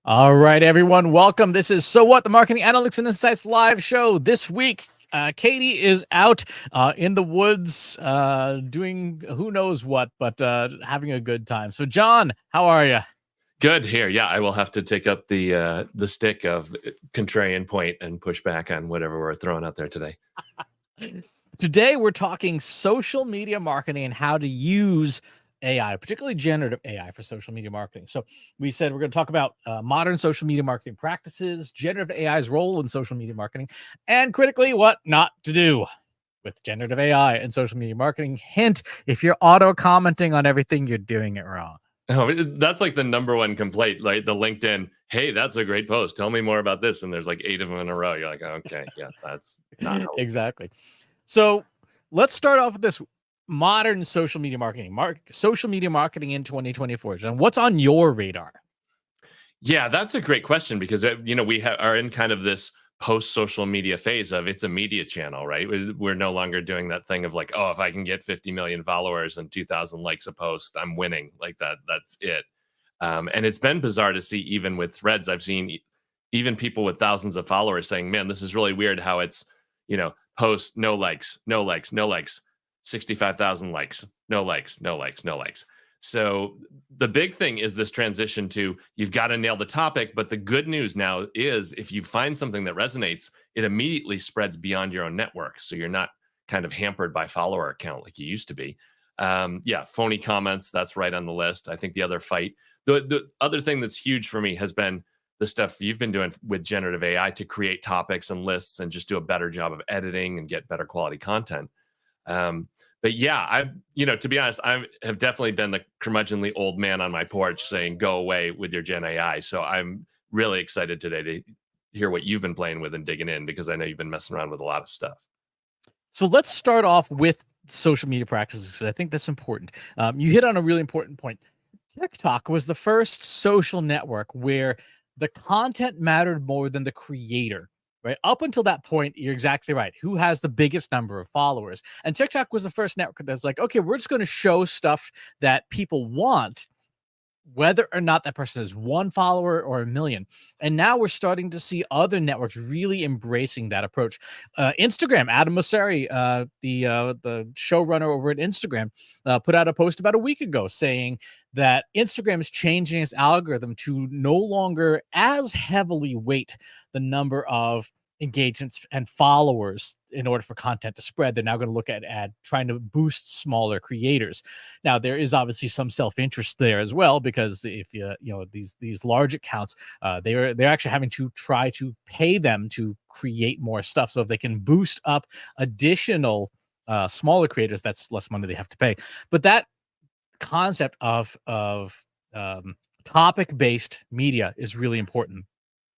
All right, everyone, welcome. This is So What, the Marketing Analytics and Insights live show. This week, Katie is out in the woods doing who knows what, but having a good time. So, John, how are you? Good here. Yeah, I will have to take up the stick of contrarian point and push back on whatever we're throwing out there today. Today, we're talking social media marketing and how to use AI, particularly generative AI, for social media marketing. So we said we're going to talk about modern social media marketing practices, generative AI's role in social media marketing, and critically, what not to do with generative AI and social media marketing. Hint, if you're auto-commenting on everything, you're doing it wrong. Oh, that's like the number one complaint, like the LinkedIn. Hey, that's a great post. Tell me more about this. And there's like 8 of them in a row. You're like, okay, yeah, that's not how. Exactly. So let's start off with this modern social media marketing, social media marketing in 2024. And what's on your radar? Yeah, that's a great question because we are in kind of this post social media phase of it's a media channel, right? We're no longer doing that thing of like, oh, if I can get 50 million followers and 2,000 likes a post, I'm winning. Like that. That's it. And it's been bizarre to see even with threads. I've seen even people with thousands of followers saying, man, this is really weird how it's, post, no likes, no likes, no likes, 65,000 likes, no likes, no likes, no likes. So the big thing is this transition to you've got to nail the topic. But the good news now is if you find something that resonates, it immediately spreads beyond your own network. So you're not kind of hampered by follower account like you used to be. Yeah, phony comments, that's right on the list. I think the other fight, the other thing that's huge for me has been the stuff you've been doing with generative AI to create topics and lists and just do a better job of editing and get better quality content. But yeah, to be honest, I have definitely been the curmudgeonly old man on my porch saying, go away with your Gen AI. So I'm really excited today to hear what you've been playing with and digging in because I know you've been messing around with a lot of stuff. So let's start off with social media practices because I think that's important. You hit on a really important point. TikTok was the first social network where the content mattered more than the creator. Right up until that point, you're exactly right. Who has the biggest number of followers? And TikTok was the first network that's like, okay, we're just going to show stuff that people want, whether or not that person is one follower or a million. And now we're starting to see other networks really embracing that approach. Instagram, Adam Mosseri, the showrunner over at Instagram, put out a post about a week ago saying that Instagram is changing its algorithm to no longer as heavily weight the number of engagements and followers in order for content to spread. They're now going to look at trying to boost smaller creators. Now, there is obviously some self-interest there as well, because if these large accounts, they're actually having to try to pay them to create more stuff. So if they can boost up additional smaller creators, that's less money they have to pay. But that concept of topic-based media is really important.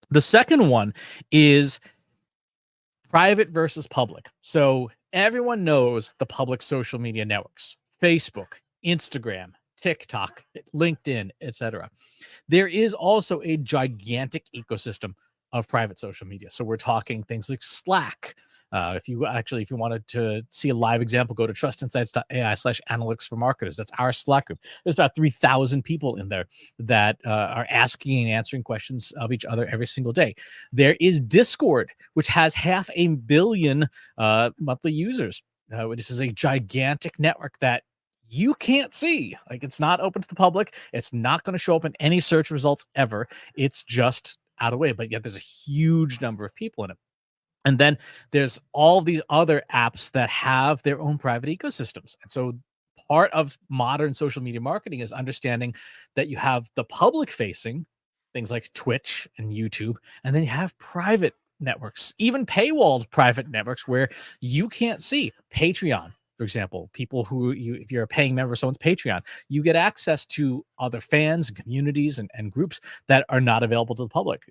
The second one is private versus public. So everyone knows the public social media networks: Facebook, Instagram, TikTok, LinkedIn, etc. There is also a gigantic ecosystem of private social media. So we're talking things like Slack. If you wanted to see a live example, go to trustinsights.ai/analytics for marketers. That's our Slack group. There's about 3,000 people in there that are asking and answering questions of each other every single day. There is Discord, which has 500 million monthly users. This is a gigantic network that you can't see. Like, it's not open to the public. It's not going to show up in any search results ever. It's just out of the way, but yet there's a huge number of people in it. And then there's all these other apps that have their own private ecosystems. And so part of modern social media marketing is understanding that you have the public facing things like Twitch and YouTube, and then you have private networks, even paywalled private networks where you can't see. Patreon, for example, people who if you're a paying member of someone's Patreon, you get access to other fans and communities and groups that are not available to the public.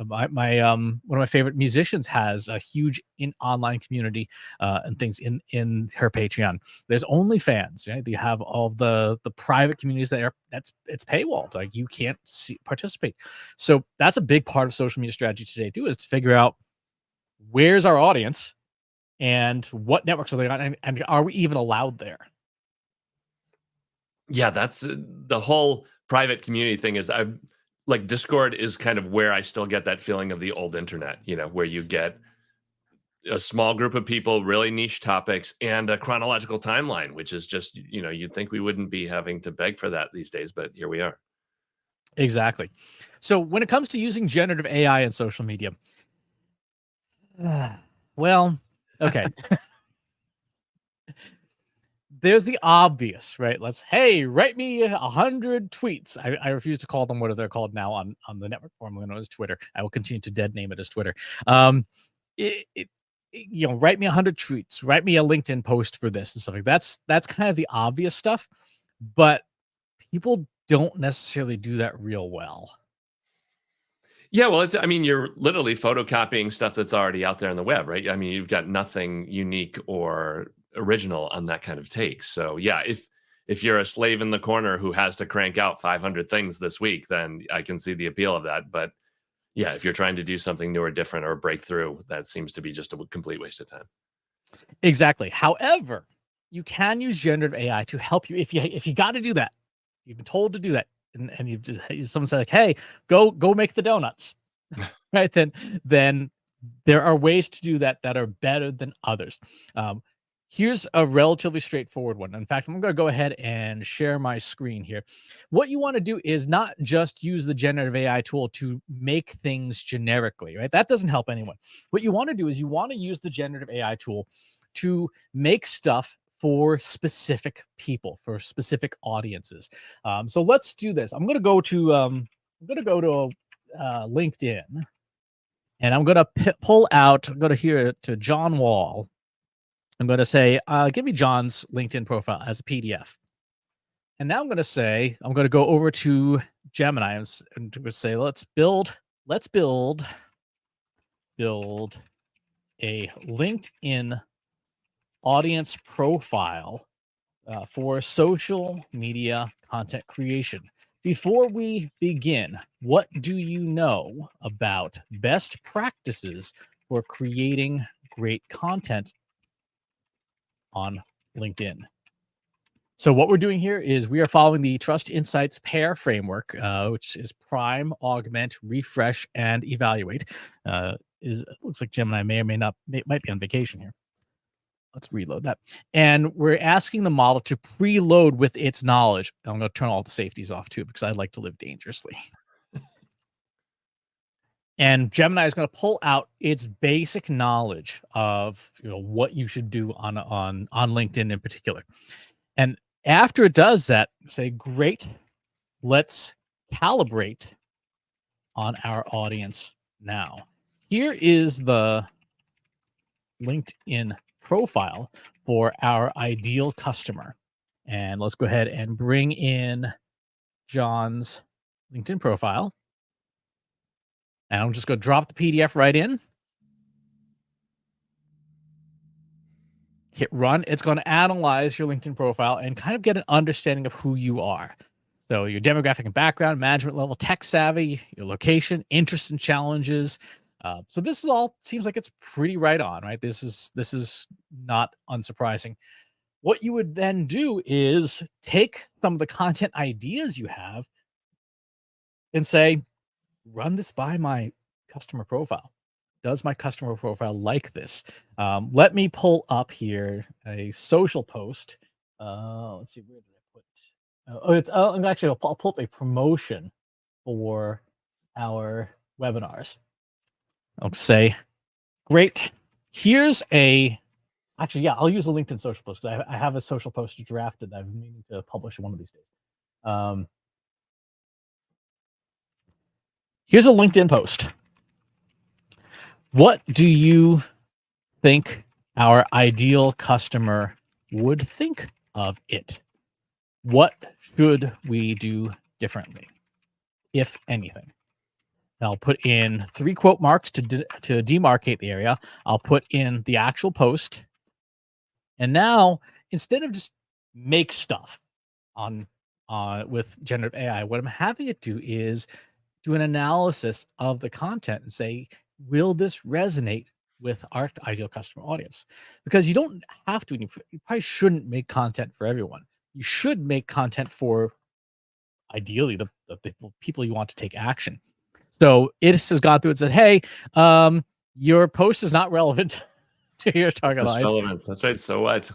My one of my favorite musicians has a huge online community and things in her Patreon. There's OnlyFans. Right? You have all of the private communities it's paywalled. Like, you can't participate. So that's a big part of social media strategy today too, is to figure out where's our audience and what networks are they on, and are we even allowed there? Yeah, that's the whole private community thing. Is like Discord is kind of where I still get that feeling of the old internet, where you get a small group of people, really niche topics, and a chronological timeline, which is just, you'd think we wouldn't be having to beg for that these days, but here we are. Exactly. So when it comes to using generative AI in social media, well, okay. There's the obvious, right? Hey, write me 100 tweets. I refuse to call them what they're called now on the network, formerly known as Twitter. I will continue to dead name it as Twitter. Write me 100 tweets, write me a LinkedIn post for this and stuff like that. That's kind of the obvious stuff, but people don't necessarily do that real well. Yeah, well, you're literally photocopying stuff that's already out there on the web, right? I mean, you've got nothing unique or original on that kind of take. So, yeah, if you're a slave in the corner who has to crank out 500 things this week, then I can see the appeal of that. But yeah, if you're trying to do something new or different or break through, that seems to be just a complete waste of time. Exactly. However, you can use generative AI to help you if you got to do that. You've been told to do that, and someone said like, "Hey, go make the donuts," right? Then there are ways to do that are better than others. Here's a relatively straightforward one. In fact, I'm going to go ahead and share my screen here. What you want to do is not just use the generative AI tool to make things generically, right? That doesn't help anyone. What you want to do is you want to use the generative AI tool to make stuff for specific people, for specific audiences. So let's do this. I'm going to go to LinkedIn, and I'm going to pull out. I'm going to here to John Wall. I'm going to say, give me John's LinkedIn profile as a PDF. And now I'm going to go over to Gemini and say, let's build a LinkedIn audience profile for social media content creation. Before we begin, what do you know about best practices for creating great content on LinkedIn? So what we're doing here is we are following the Trust Insights pair framework, which is prime, augment, refresh, and evaluate. It looks like Gemini might be on vacation here. Let's reload that. And we're asking the model to preload with its knowledge. I'm going to turn all the safeties off too, because I like to live dangerously. And Gemini is going to pull out its basic knowledge of what you should do on LinkedIn in particular. And after it does that, say, great, let's calibrate on our audience now. Here is the LinkedIn profile for our ideal customer. And let's go ahead and bring in John's LinkedIn profile. And I'm just going to drop the PDF right in. Hit run. It's going to analyze your LinkedIn profile and kind of get an understanding of who you are. So your demographic and background, management level, tech savvy, your location, interests and challenges. So this is all seems like it's pretty right on, right? This is not unsurprising. What you would then do is take some of the content ideas you have and say, run this by my customer profile. Does my customer profile like this? Let me pull up here a social post. Let's see, where did I put? Actually, I'll pull up a promotion for our webinars. I'll say, great. Here's actually, yeah, I'll use a LinkedIn social post because I have a social post drafted that I've been meaning to publish one of these days. Here's a LinkedIn post. What do you think our ideal customer would think of it? What should we do differently, if anything? And I'll put in 3 quote marks to demarcate the area. I'll put in the actual post. And now, instead of just make stuff on with generative AI, what I'm having it do is do an analysis of the content and say, will this resonate with our ideal customer audience? Because you don't have to, you probably shouldn't make content for everyone. You should make content for ideally the people you want to take action. So it has gone through and said, hey, your post is not relevant to your target Business audience. relevance. That's right. So what?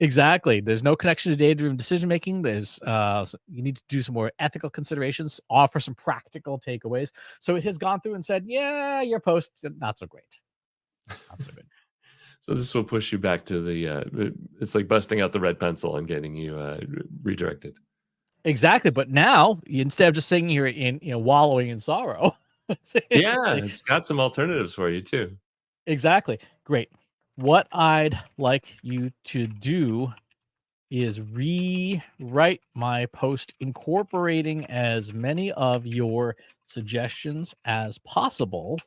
Exactly. There's no connection to data-driven decision making. There's you need to do some more ethical considerations, offer some practical takeaways. So it has gone through and said, yeah, your post not so great. Not so good. So this will push you back to the it's like busting out the red pencil and getting you redirected. Exactly. But now, instead of just sitting here in wallowing in sorrow. Yeah, it's got some alternatives for you too. Exactly. Great. What I'd like you to do is rewrite my post incorporating as many of your suggestions as possible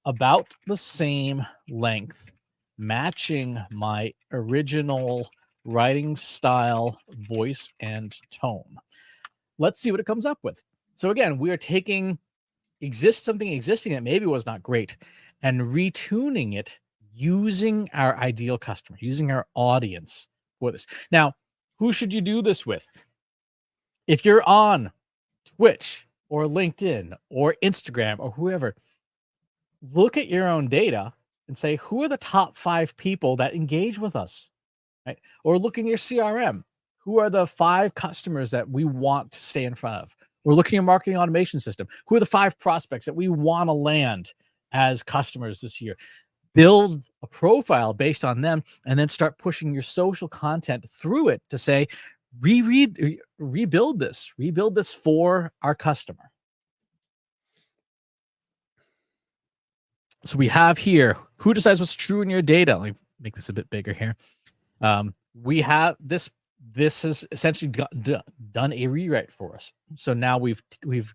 about the same length, matching my original writing style, voice, and tone. Let's see what it comes up with. So again, we are taking something existing that maybe was not great and retuning it using our ideal customer, using our audience for this. Now, who should you do this with? If you're on Twitch or LinkedIn or Instagram or whoever, look at your own data and say, who are the top 5 people that engage with us? Right? Or look in your CRM. Who are the 5 customers that we want to stay in front of? We're looking at marketing automation system. Who are the 5 prospects that we want to land as customers this year? Build a profile based on them, and then start pushing your social content through it to say, rebuild this for our customer. So we have here, who decides what's true in your data? Let me make this a bit bigger here. We have this has essentially done a rewrite for us. So now we've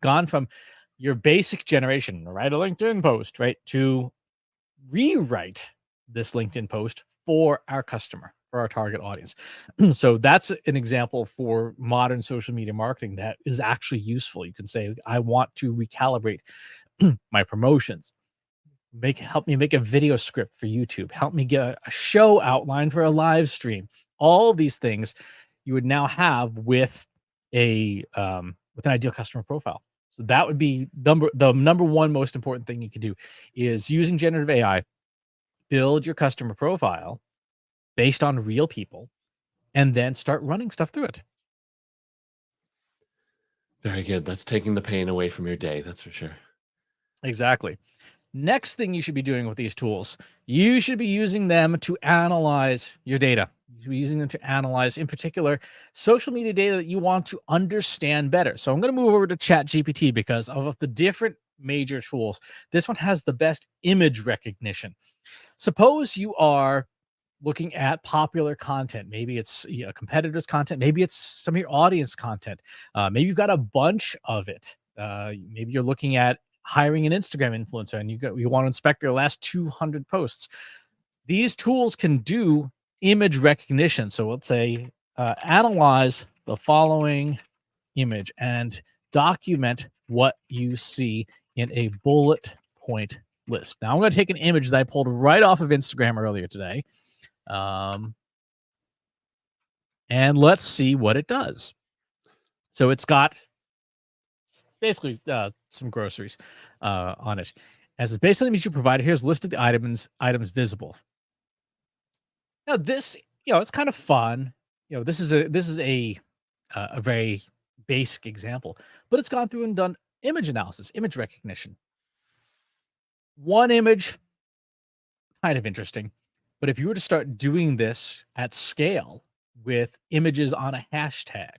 gone from your basic generation, write a LinkedIn post, right, to rewrite this LinkedIn post for our customer, for our target audience. So that's an example for modern social media marketing that is actually useful. You can say, I want to recalibrate my promotions. Help me make a video script for YouTube. Help me get a show outline for a live stream. All of these things you would now have with an ideal customer profile. So that would be the number one most important thing you can do is using generative AI, build your customer profile based on real people, and then start running stuff through it. Very good. That's taking the pain away from your day. That's for sure. Exactly. Next thing you should be doing with these tools, you should be using them to analyze your data. You should be using them to analyze, in particular, social media data that you want to understand better. So I'm going to move over to ChatGPT because of the different major tools. This one has the best image recognition. Suppose you are looking at popular content. Maybe it's competitors' content. Maybe it's some of your audience content. Maybe you've got a bunch of it. Maybe you're looking at hiring an Instagram influencer and you want to inspect their last 200 posts. These tools can do image recognition. So let's say analyze the following image and document what you see in a bullet point list. Now I'm going to take an image that I pulled right off of Instagram earlier today. And let's see what it does. So it's got basically some groceries on it. As the base image you provided, here's listed the items visible. Now this, it's kind of fun. This is a very basic example, but it's gone through and done image analysis, image recognition. One image, kind of interesting, but if you were to start doing this at scale with images on a hashtag,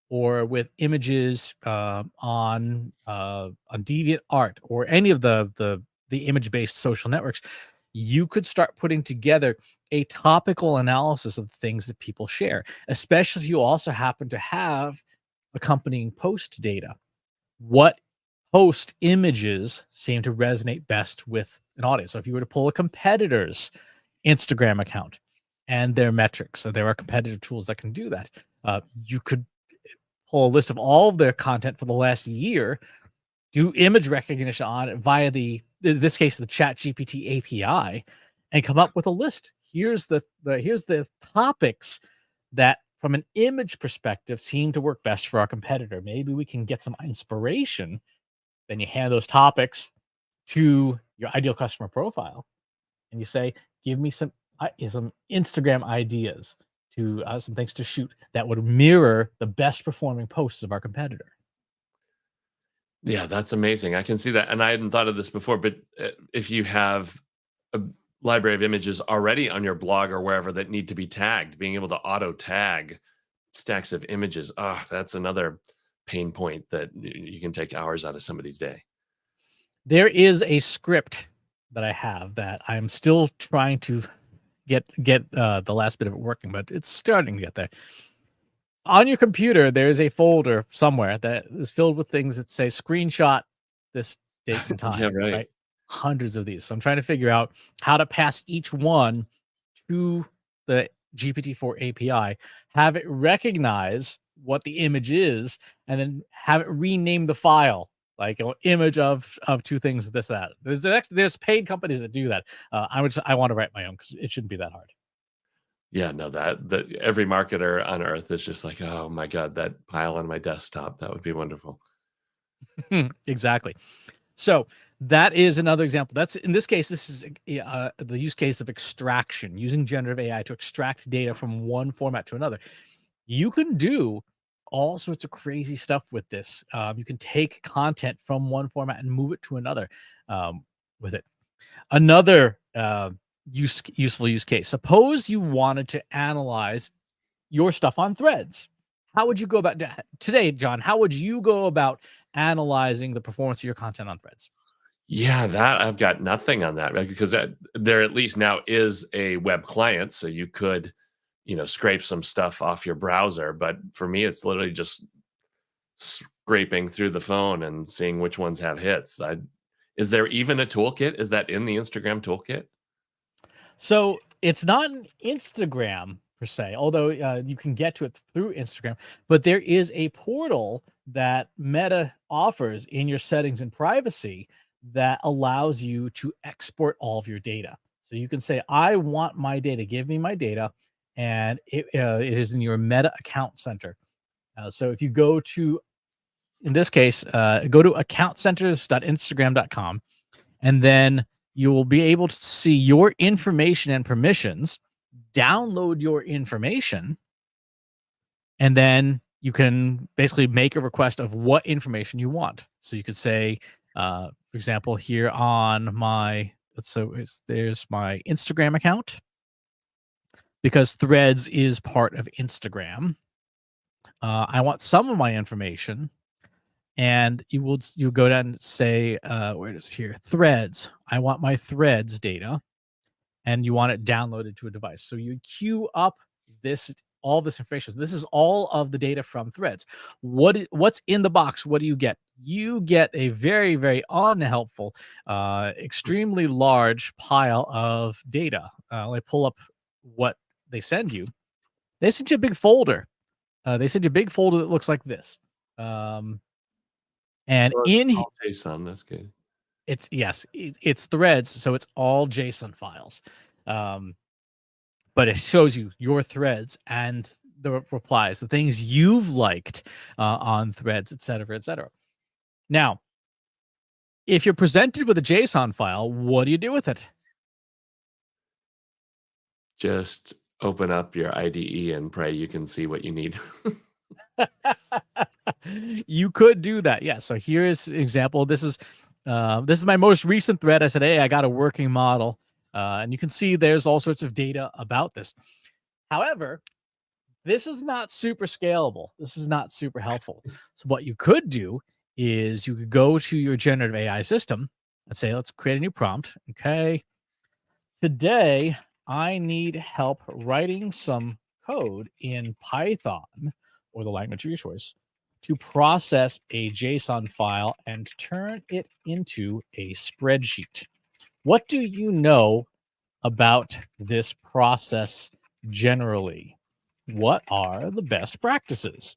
or with images on DeviantArt or any of the image-based social networks, you could start putting together a topical analysis of the things that people share, especially if you also happen to have accompanying post data. What post images seem to resonate best with an audience? So if you were to pull a competitor's Instagram account and their metrics, so there are competitive tools that can do that. You could pull a list of all of their content for the last year, do image recognition on it via in this case, the ChatGPT API, and come up with a list. Here's the topics that from an image perspective seem to work best for our competitor. Maybe we can get some inspiration. Then you hand those topics to your ideal customer profile and you say, give me some Instagram ideas to some things to shoot that would mirror the best performing posts of our competitor. Yeah, that's amazing. I can see that. And I hadn't thought of this before, but if you have a library of images already on your blog or wherever that need to be tagged, being able to auto tag stacks of images, that's another pain point that you can take hours out of somebody's day. There is a script that I have that I'm still trying to get the last bit of it working, but it's starting to get there. On your computer, there is a folder somewhere that is filled with things that say screenshot this date and time, Yeah, right. right? Hundreds of these. So I'm trying to figure out how to pass each one to the GPT-4 API, have it recognize what the image is, and then have it rename the file like an image of two things, this, that. There's paid companies that do that. I want to write my own because it shouldn't be that hard. Yeah, no, that every marketer on earth is just like, oh my God, that pile on my desktop. That would be wonderful. Exactly. So that is another example. That's in this case, this is the use case of extraction, using generative AI to extract data from one format to another. You can do all sorts of crazy stuff with this. You can take content from one format and move it to another with it. Another useful use case. Suppose you wanted to analyze your stuff on Threads. How would you go about today, John? How would you go about analyzing the performance of your content on Threads? Yeah, that I've got nothing on that, right? Because there at least now is a web client, so you could, scrape some stuff off your browser. But for me, it's literally just scraping through the phone and seeing which ones have hits. Is there even a toolkit? Is that in the Instagram toolkit? So it's not an Instagram per se, although you can get to it through Instagram, but there is a portal that Meta offers in your settings and privacy that allows you to export all of your data. So you can say, I want my data, give me my data, and it is in your Meta account center. So if you go to, in this case, go to accountcenters.instagram.com, and then you will be able to see your information and permissions, download your information, and then you can basically make a request of what information you want. So you could say, for example, here on my, there's my Instagram account, because Threads is part of Instagram. I want some of my information, and you go down and say, where it is here, Threads. I want my Threads data, and you want it downloaded to a device. So you queue up all this information. So this is all of the data from Threads. What's in the box? What do you get? You get a very, very unhelpful, extremely large pile of data. Let me pull up what they send you. They send you a big folder. They send you a big folder that looks like this. And All JSON, that's good. it's Threads, so it's all JSON files. But it shows you your threads and the replies, the things you've liked on Threads, et cetera, et cetera. Now, if you're presented with a JSON file, what do you do with it? Just open up your IDE and pray you can see what you need. You could do that. Yeah. So here's an example. This is my most recent thread. I said, hey, I got a working model. And you can see there's all sorts of data about this. However, this is not super scalable. This is not super helpful. So what you could do is you could go to your generative AI system and say, let's create a new prompt. Okay. Today, I need help writing some code in Python, or the language of your choice, to process a JSON file and turn it into a spreadsheet. What do you know about this process generally? What are the best practices?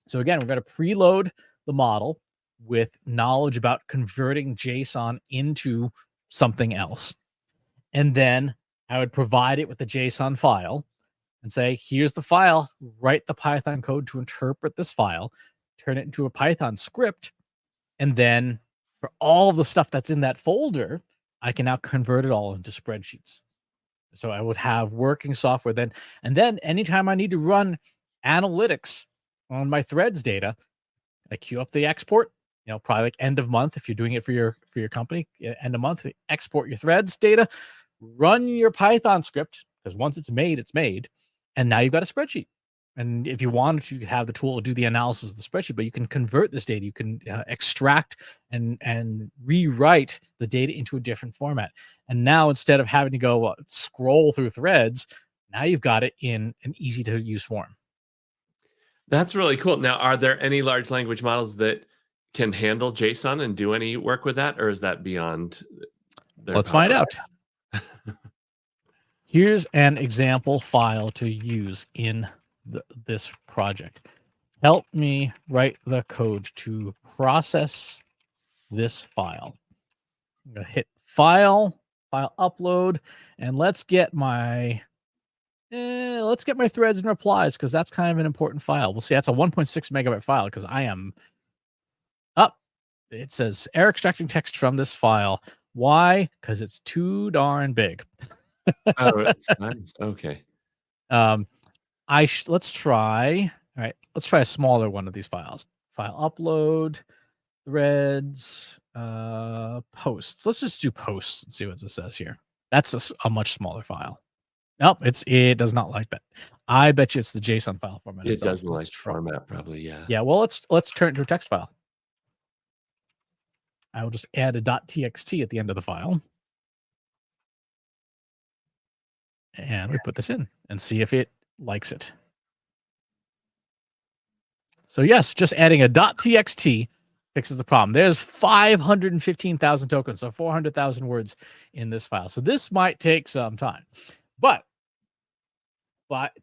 So again, we're going to preload the model with knowledge about converting JSON into something else. And then I would provide it with the JSON file. and say, here's the file, write the Python code to interpret this file, turn it into a Python script, and then for all of the stuff that's in that folder, I can now convert it all into spreadsheets. So I would have working software then, and then anytime I need to run analytics on my threads data, I queue up the export, probably like end of month if you're doing it for your company, end of month, export your threads data, run your Python script, because once it's made, and now you've got a spreadsheet. And if you wanted, you could have the tool to do the analysis of the spreadsheet, but you can convert this data. You can extract and rewrite the data into a different format. And now instead of having to go scroll through threads, now you've got it in an easy to use form. That's really cool. Now, are there any large language models that can handle JSON and do any work with that, or is that beyond their Let's power? find out. Here's an example file to use in this project. Help me write the code to process this file. I'm gonna hit file upload, and let's get my threads and replies, because that's kind of an important file. We'll see. That's a 1.6 megabyte file because I am up. It says error extracting text from this file. Why? Because it's too darn big. Oh, it's nice. Okay. Let's try. All right, let's try a smaller one of these files. File upload, threads, posts. Let's just do posts and see what this says here. That's a much smaller file. Nope, it does not like that. I bet you it's the JSON file format. It doesn't like format, probably. Yeah. Yeah. Well, let's turn it to a text file. I will just add a .txt at the end of the file, and we put this in and see if it likes it. So yes, just adding a .txt fixes the problem. There's 515,000 tokens, so 400,000 words in this file. So this might take some time, but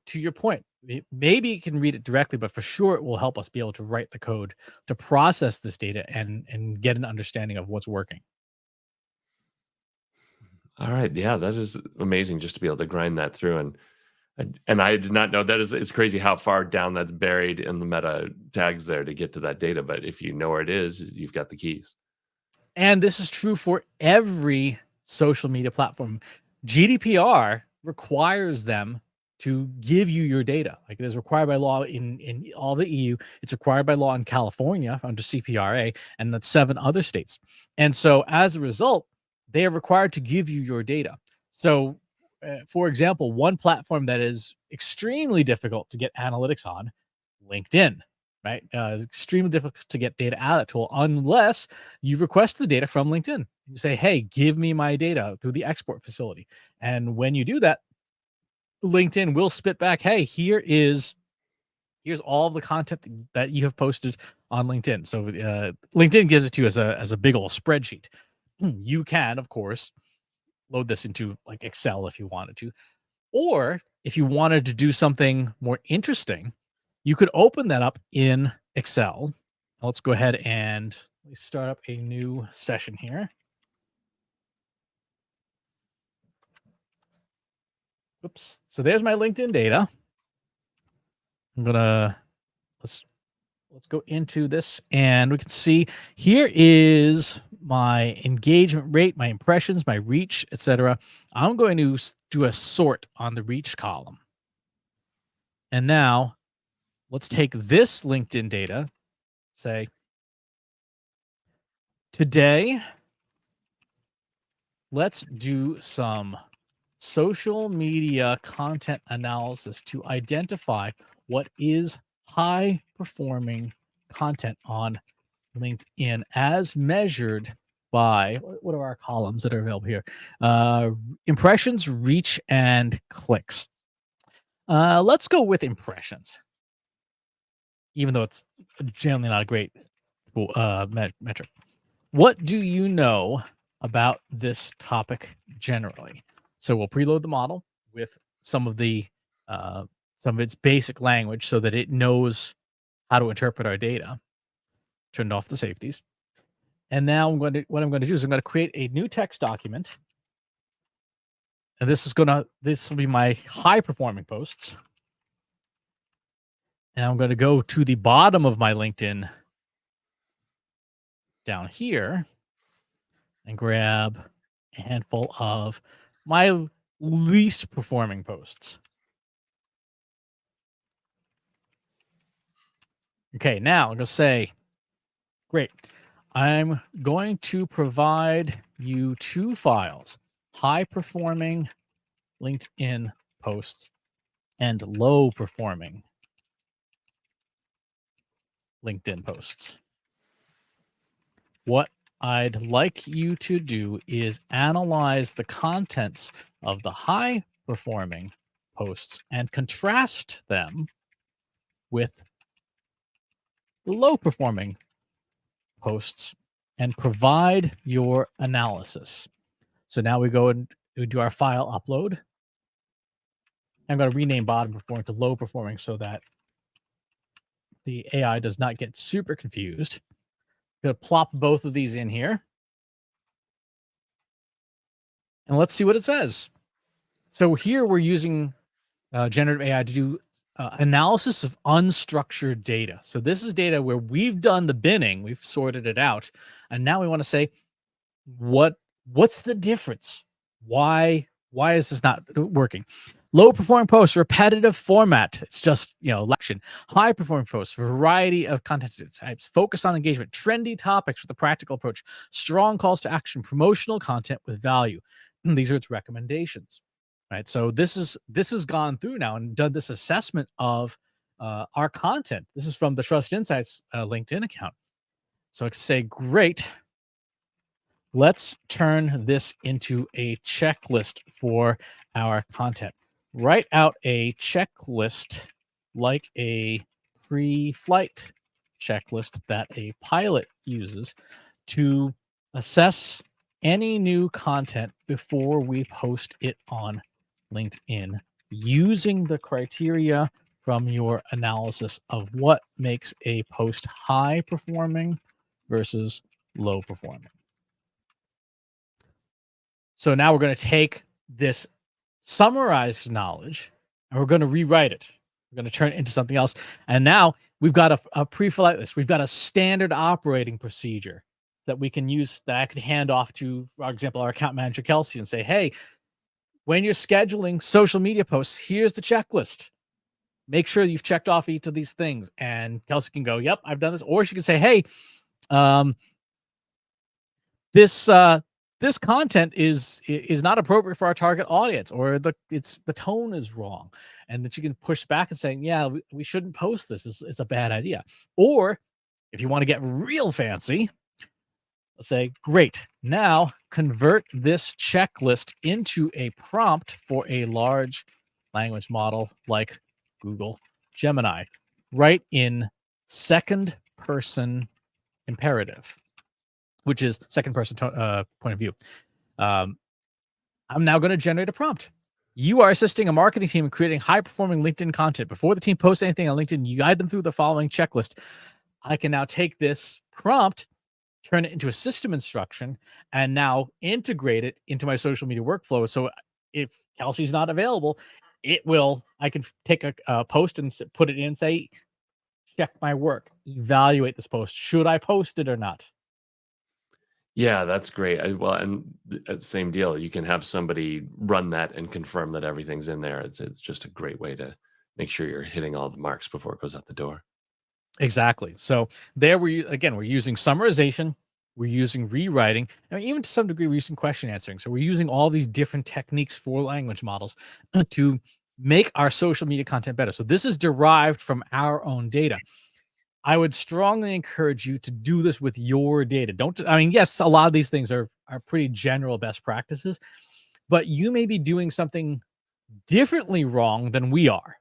to your point, maybe you can read it directly, but for sure it will help us be able to write the code to process this data and get an understanding of what's working. All right. Yeah, that is amazing just to be able to grind that through. And I did not know that. It's crazy how far down that's buried in the meta tags there to get to that data. But if you know where it is, you've got the keys. And this is true for every social media platform. GDPR requires them to give you your data. Like, it is required by law in all the EU. It's required by law in California under CPRA, and that's 7 other states. And so as a result, they are required to give you your data. So for example, one platform that is extremely difficult to get analytics on, LinkedIn, right? It's extremely difficult to get data out of that tool unless you request the data from LinkedIn. You say, hey, give me my data through the export facility. And when you do that, LinkedIn will spit back, hey, here's all the content that you have posted on LinkedIn. So LinkedIn gives it to you as a big old spreadsheet. You can, of course, load this into like Excel if you wanted to, or if you wanted to do something more interesting, you could open that up in Excel. Let's go ahead and start up a new session here. Oops. So there's my LinkedIn data. I'm gonna let's go into this, and we can see here is my engagement rate, my impressions, my reach, etc. I'm going to do a sort on the reach column. And now let's take this LinkedIn data, say today, let's do some social media content analysis to identify what is high performing content on LinkedIn as measured by, what are our columns that are available here? Impressions, reach, and clicks. Let's go with impressions, even though it's generally not a great metric. What do you know about this topic generally? So we'll preload the model with some of its basic language so that it knows how to interpret our data. Turned off the safeties. And now what I'm going to do is I'm going to create a new text document. And this will be my high performing posts. And I'm going to go to the bottom of my LinkedIn down here and grab a handful of my least performing posts. Okay, now I'm going to say, great. I'm going to provide you 2 files, high performing LinkedIn posts and low performing LinkedIn posts. What I'd like you to do is analyze the contents of the high performing posts and contrast them with the low performing posts and provide your analysis. So now we go and we do our file upload. I'm going to rename bottom performing to low performing so that the AI does not get super confused. I'm going to plop both of these in here. And let's see what it says. So here we're using generative AI to do analysis of unstructured data. So this is data where we've done the binning, we've sorted it out, and now we want to say what's the difference? Why is this not working? Low performing posts, repetitive format. It's just, election. High performing posts, variety of content types, focus on engagement, trendy topics with a practical approach, strong calls to action, promotional content with value. These are its recommendations, right? So this has gone through now and done this assessment of our content. This is from the Trust Insights LinkedIn account. So I say, great. Let's turn this into a checklist for our content. Write out a checklist like a pre-flight checklist that a pilot uses to assess any new content before we post it on LinkedIn using the criteria from your analysis of what makes a post high performing versus low performing. So now we're going to take this summarized knowledge and we're going to rewrite it. We're going to turn it into something else. And now we've got a pre-flight list. We've got a standard operating procedure that we can use, that I could hand off to, for example, our account manager, Kelsey, and say, hey, when you're scheduling social media posts, here's the checklist. Make sure you've checked off each of these things. And Kelsey can go, yep, I've done this. Or she can say, hey, this content is not appropriate for our target audience, or the tone is wrong, and that you can push back and saying, yeah, we shouldn't post this. It's a bad idea. Or if you want to get real fancy, let's say, great, now convert this checklist into a prompt for a large language model like Google Gemini. Write in second person imperative, which is second person point of view. I'm now going to generate a prompt. You are assisting a marketing team in creating high performing LinkedIn content. Before the team posts anything on LinkedIn, you guide them through the following checklist. I can now take this prompt, turn it into a system instruction, and now integrate it into my social media workflow. So if Kelsey's not available, I can take a post and put it in, say, check my work, evaluate this post. Should I post it or not? Yeah, that's great. And same deal. You can have somebody run that and confirm that everything's in there. It's just a great way to make sure you're hitting all the marks before it goes out the door. Exactly. So there we're using summarization, we're using rewriting, and even to some degree we're using question answering. So we're using all these different techniques for language models to make our social media content better. So this is derived from our own data. I would strongly encourage you to do this with your data. Yes, a lot of these things are pretty general best practices, but you may be doing something differently wrong than we are.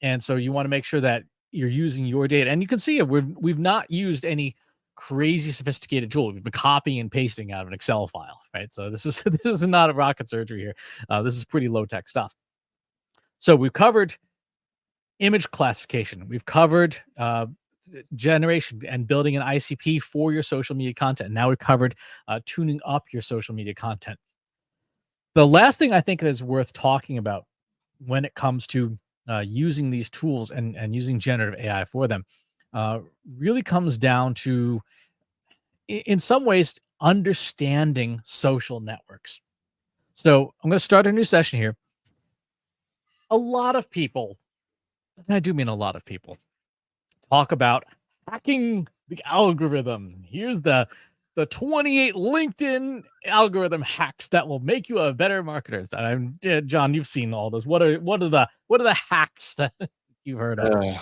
And so you want to make sure that you're using your data. And you can see it. We've not used any crazy sophisticated tool. We've been copying and pasting out of an Excel file, right? So this is not a rocket surgery here. This is pretty low tech stuff. So we've covered image classification. We've covered generation and building an ICP for your social media content. Now we've covered tuning up your social media content. The last thing I think that is worth talking about when it comes to using these tools and using generative AI for them really comes down to, in some ways, understanding social networks. So I'm going to start a new session here. A lot of people, and I do mean a lot of people, talk about hacking the algorithm. Here's the 28 LinkedIn algorithm hacks that will make you a better marketer. John, you've seen all those. What are the hacks that you've heard of?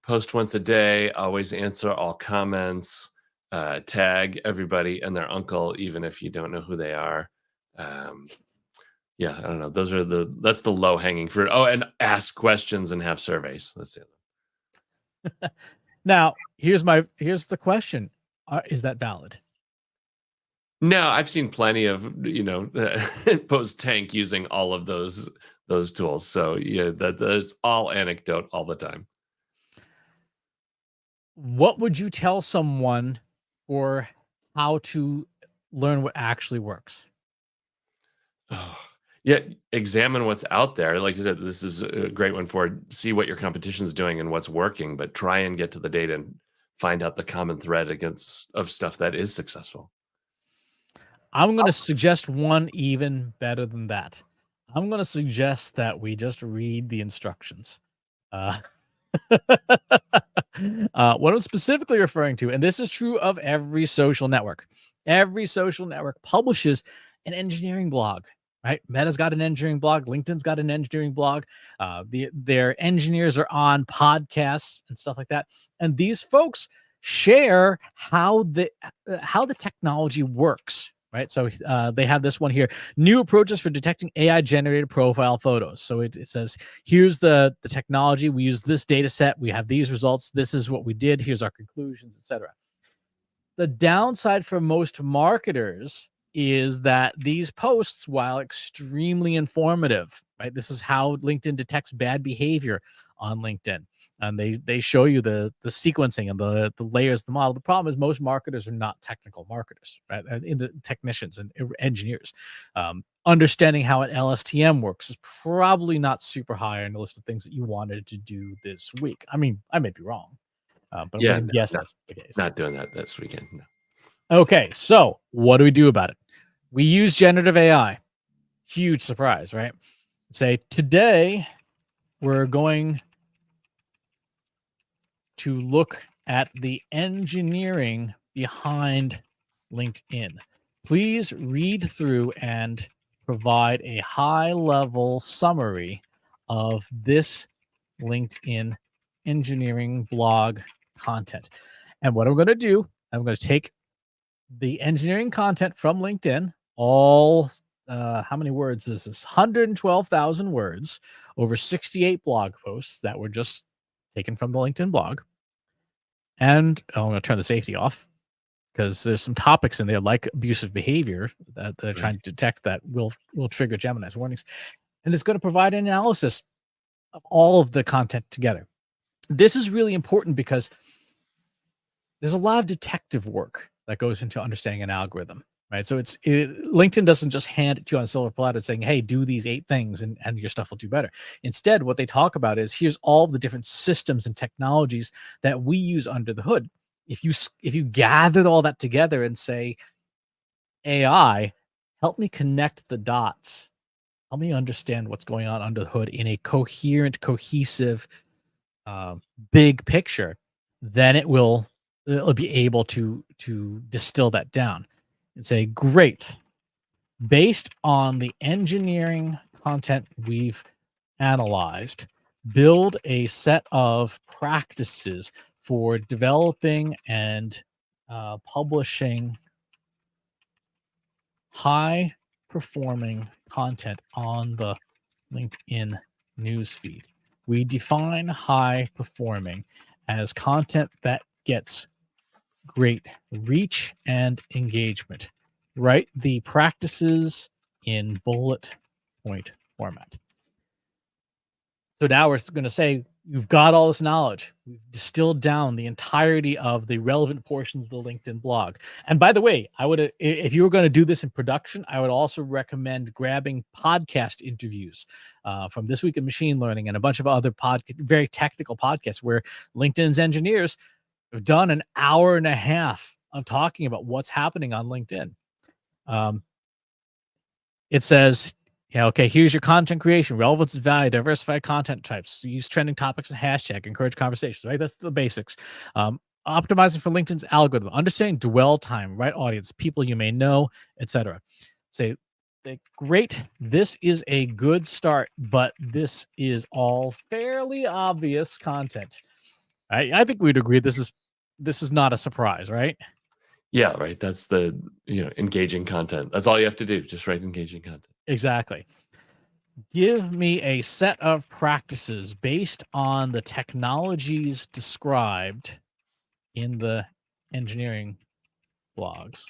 Post once a day, always answer all comments, tag everybody and their uncle, even if you don't know who they are. Yeah, I don't know. That's the low hanging fruit. Oh, and ask questions and have surveys. That's it. Now, here's the question: is that valid? No, I've seen plenty of post tank using all of those tools. So yeah, that's all anecdote all the time. What would you tell someone for how to learn what actually works? Oh, yeah, examine what's out there. Like you said, this is a great one for see what your competition's doing and what's working, but try and get to the data and find out the common thread of stuff that is successful. I'm going to suggest one even better than that. I'm going to suggest that we just read the instructions. What I'm specifically referring to, and this is true of every social network publishes an engineering blog, right? Meta's got an engineering blog, LinkedIn's got an engineering blog. Their engineers are on podcasts and stuff like that, and these folks share how the technology works. Right. So they have this one here: new approaches for detecting AI generated profile photos. So it says, here's the technology. We use this data set. We have these results. This is what we did. Here's our conclusions, etc. The downside for most marketers is that these posts, while extremely informative, right? This is how LinkedIn detects bad behavior on LinkedIn. And they show you the sequencing and the layers of the model. The problem is most marketers are not technical marketers, right? In the technicians and engineers. Understanding how an LSTM works is probably not super high on the list of things that you wanted to do this week. I mean, I may be wrong, but I'm going to guess that's the case. Not doing that this weekend. No. Okay, so what do we do about it? We use generative AI. Huge surprise, right? Say, today we're going to look at the engineering behind LinkedIn. Please read through and provide a high-level summary of this LinkedIn engineering blog content. And what I'm going to do, I'm going to take the engineering content from LinkedIn, all how many words is this? 112,000 words, over 68 blog posts that were just taken from the LinkedIn blog. And I'm going to turn the safety off because there's some topics in there like abusive behavior that they're trying to detect that will trigger Gemini's warnings. And it's going to provide an analysis of all of the content together. This is really important because there's a lot of detective work that goes into understanding an algorithm, right? So LinkedIn doesn't just hand it to you on a silver platter saying, hey, do these 8 things and your stuff will do better. Instead, what they talk about is, here's all the different systems and technologies that we use under the hood. If you gathered all that together and say, AI, help me connect the dots, help me understand what's going on under the hood in a coherent, cohesive, big picture, then it'll be able to distill that down and say, great, based on the engineering content we've analyzed, build a set of practices for developing and publishing high performing content on the LinkedIn newsfeed. We define high performing as content that gets great reach and engagement. Write the practices in bullet point format. So now we're going to say, You've got all this knowledge. We've distilled down the entirety of the relevant portions of the LinkedIn blog. And by the way, I would, if you were going to do this in production, I would also recommend grabbing podcast interviews from This Week in Machine Learning and a bunch of other very technical podcasts where LinkedIn's engineers have done an hour and a half of talking about what's happening on LinkedIn. It says, yeah, okay, here's your content creation, relevance is value, diversify content types, use trending topics and hashtag, encourage conversations, right? That's the basics. Optimizing for LinkedIn's algorithm, understanding dwell time, right audience, people you may know, etc. Say, great, this is a good start, but this is all fairly obvious content. I think we'd agree this is not a surprise, right? Yeah, right. That's the, engaging content. That's all you have to do. Just write engaging content. Exactly. Give me a set of practices based on the technologies described in the engineering blogs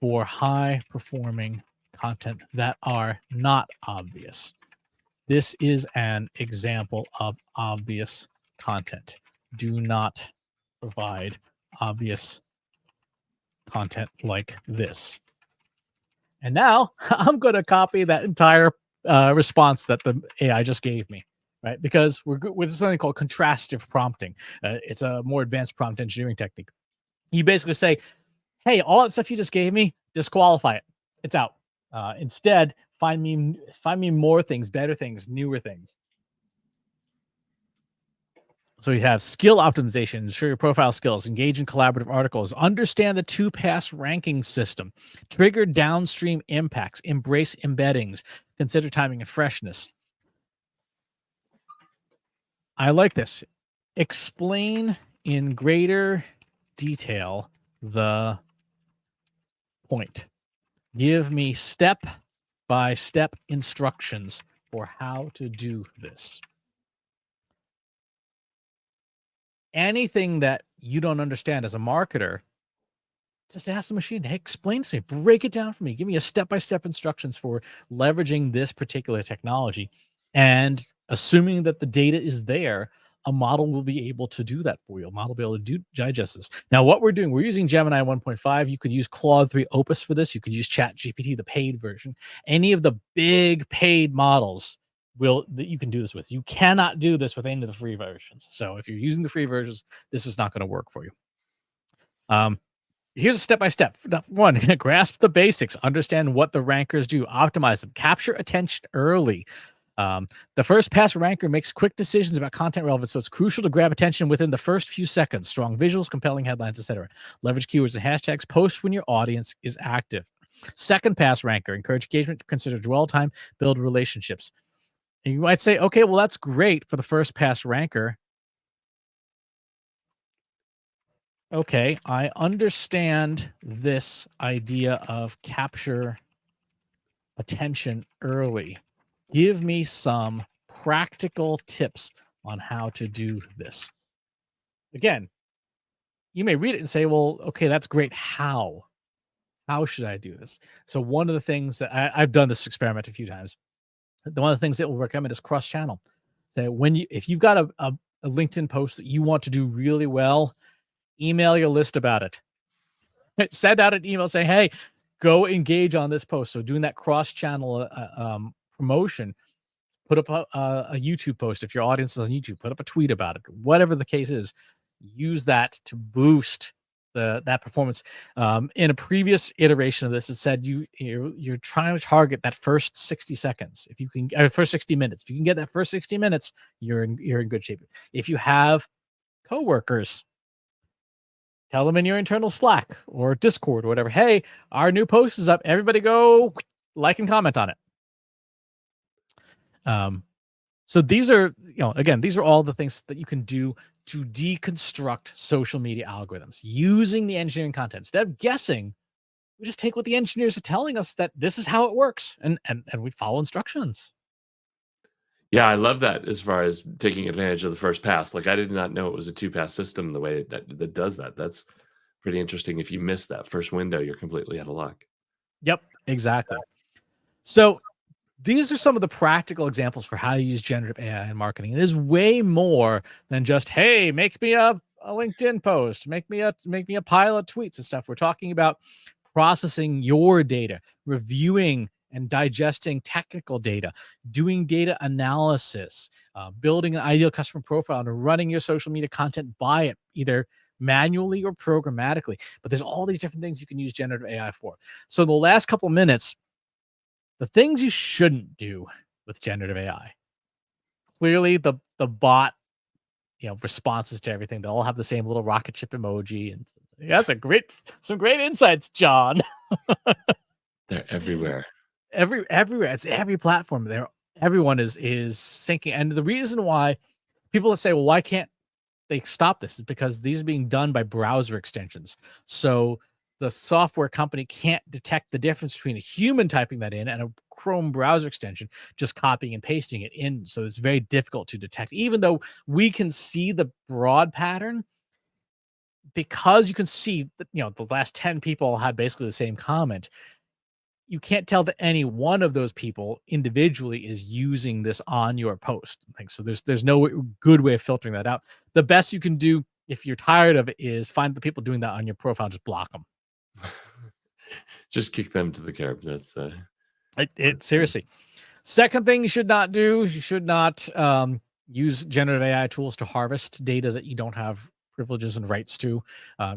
for high performing content that are not obvious. This is an example of obvious content. Do not provide obvious content like this. And now I'm going to copy that entire response that the AI just gave me, right? Because we're with something called contrastive prompting. It's a more advanced prompt engineering technique. You basically say, hey, all that stuff you just gave me, disqualify it. It's out. Instead, find me more things, better things, newer things. So you have skill optimization, ensure your profile skills, engage in collaborative articles, understand the 2-pass ranking system, trigger downstream impacts, embrace embeddings, consider timing and freshness. I like this. Explain in greater detail the point. Give me step-by-step instructions for how to do this. Anything that you don't understand as a marketer, just ask the machine, hey, explain to me, break it down for me, give me a step-by-step instructions for leveraging this particular technology. And assuming that the data is there, a model will be able to do that for you. A model will be able to digest this. Now, what we're doing, we're using Gemini 1.5. You could use Claude 3 Opus for this. You could use ChatGPT, the paid version. Any of the big paid models that you can do this with. You cannot do this with any of the free versions. So if you're using the free versions, this is not going to work for you. Here's a step-by-step. One, grasp the basics, understand what the rankers do, optimize them, capture attention early. The first pass ranker makes quick decisions about content relevance, so it's crucial to grab attention within the first few seconds. Strong visuals, compelling headlines, etc. Leverage keywords and hashtags. Post when your audience is active. Second pass ranker, encourage engagement, consider dwell time, build relationships. And you might say, okay, well, that's great for the first pass ranker. Okay, I understand this idea of capture attention early. Give me some practical tips on how to do this. Again, you may read it and say, well, okay, that's great. How should I do this? So one of the things that I've done this experiment a few times. One of the things that we'll recommend is cross-channel. That if you've got a LinkedIn post that you want to do really well, email your list about it. Send out an email saying, hey, go engage on this post. So doing that cross-channel promotion, put up a YouTube post. If your audience is on YouTube, put up a tweet about it. Whatever the case is, use that to boost that performance. In a previous iteration of this, it said you're trying to target that first 60 seconds. If you can, first 60 minutes. If you can get that first 60 minutes, you're in good shape. If you have coworkers, tell them in your internal Slack or Discord or whatever, hey, our new post is up. Everybody go like and comment on it. So these are, again, these are all the things that you can do to deconstruct social media algorithms using the engineering content. Instead of guessing, we just take what the engineers are telling us that this is how it works, and we follow instructions. Yeah, I love that as far as taking advantage of the first pass. Like, I did not know it was a 2-pass system the way that does that. That's pretty interesting. If you miss that first window, you're completely out of luck. Yep, exactly. So These are some of the practical examples for how you use generative AI in marketing. It is way more than just, hey, make me a LinkedIn post, make me a pile of tweets and stuff. We're talking about processing your data, reviewing and digesting technical data, doing data analysis, building an ideal customer profile, and running your social media content by it, either manually or programmatically. But there's all these different things you can use generative AI for. So the last couple of minutes, the things you shouldn't do with generative AI. Clearly, the bot, responses to everything. They all have the same little rocket ship emoji, and that's some great insights, John. They're everywhere. Everywhere. It's every platform. Everyone is syncing, and the reason why people say, well, why can't they stop this, is because these are being done by browser extensions. So the software company can't detect the difference between a human typing that in and a Chrome browser extension just copying and pasting it in. So it's very difficult to detect, even though we can see the broad pattern, because you can see that, the last 10 people had basically the same comment. You can't tell that any one of those people individually is using this on your post. So there's no good way of filtering that out. The best you can do, if you're tired of it, is find the people doing that on your profile, just block them. Just kick them to the curb. That's seriously. Second thing you should not do, you should not use generative AI tools to harvest data that you don't have privileges and rights to.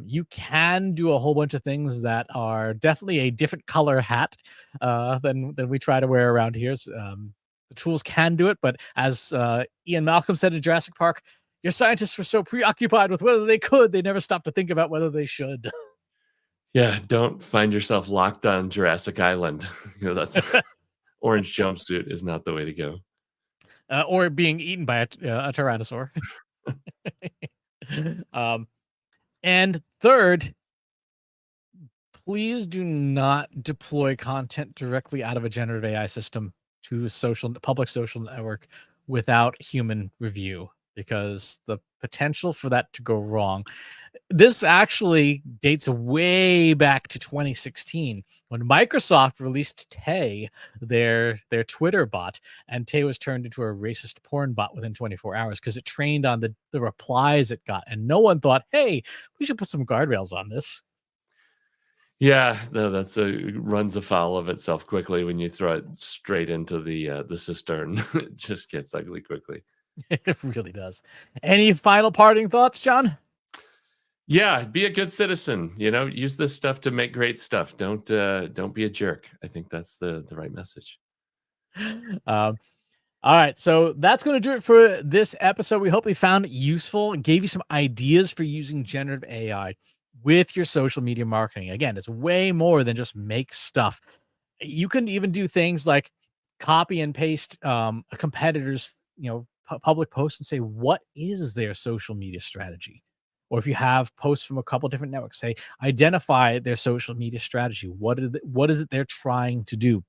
You can do a whole bunch of things that are definitely a different color hat than we try to wear around here. The tools can do it, but as Ian Malcolm said in Jurassic Park, your scientists were so preoccupied with whether they could, they never stopped to think about whether they should. Yeah, don't find yourself locked on Jurassic Island. That's orange jumpsuit is not the way to go. Or being eaten by a tyrannosaur. And third, please do not deploy content directly out of a generative AI system to a public social network without human review, because the potential for that to go wrong. This actually dates way back to 2016 when Microsoft released Tay, their Twitter bot, and Tay was turned into a racist porn bot within 24 hours because it trained on the replies it got, and no one thought, hey, we should put some guardrails on this. Yeah, no, runs afoul of itself quickly when you throw it straight into the cistern. It just gets ugly quickly. It really does. Any final parting thoughts, John? Yeah, be a good citizen. Use this stuff to make great stuff. Don't be a jerk. I think that's the right message. All right, so that's going to do it for this episode. We hope we found it useful and gave you some ideas for using generative AI with your social media marketing. Again, it's way more than just make stuff. You can even do things like copy and paste a competitor's public post and say, what is their social media strategy? Or if you have posts from a couple different networks, say, identify their social media strategy. What is it they're trying to do?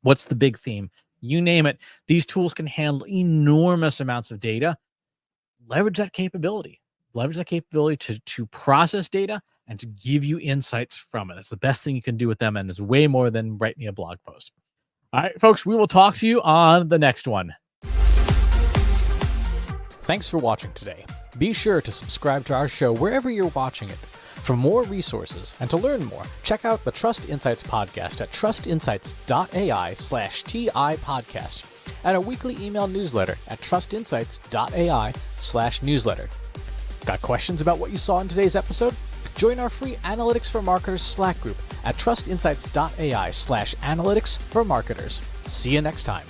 What's the big theme? You name it. These tools can handle enormous amounts of data. Leverage that capability. To process data and to give you insights from it. That's the best thing you can do with them, and it's way more than write me a blog post. All right, folks, we will talk to you on the next one. Thanks for watching today. Be sure to subscribe to our show wherever you're watching it. For more resources and to learn more, check out the Trust Insights podcast at trustinsights.ai/TI podcast and a weekly email newsletter at trustinsights.ai/newsletter. Got questions about what you saw in today's episode? Join our free Analytics for Marketers Slack group at trustinsights.ai/analytics for marketers. See you next time.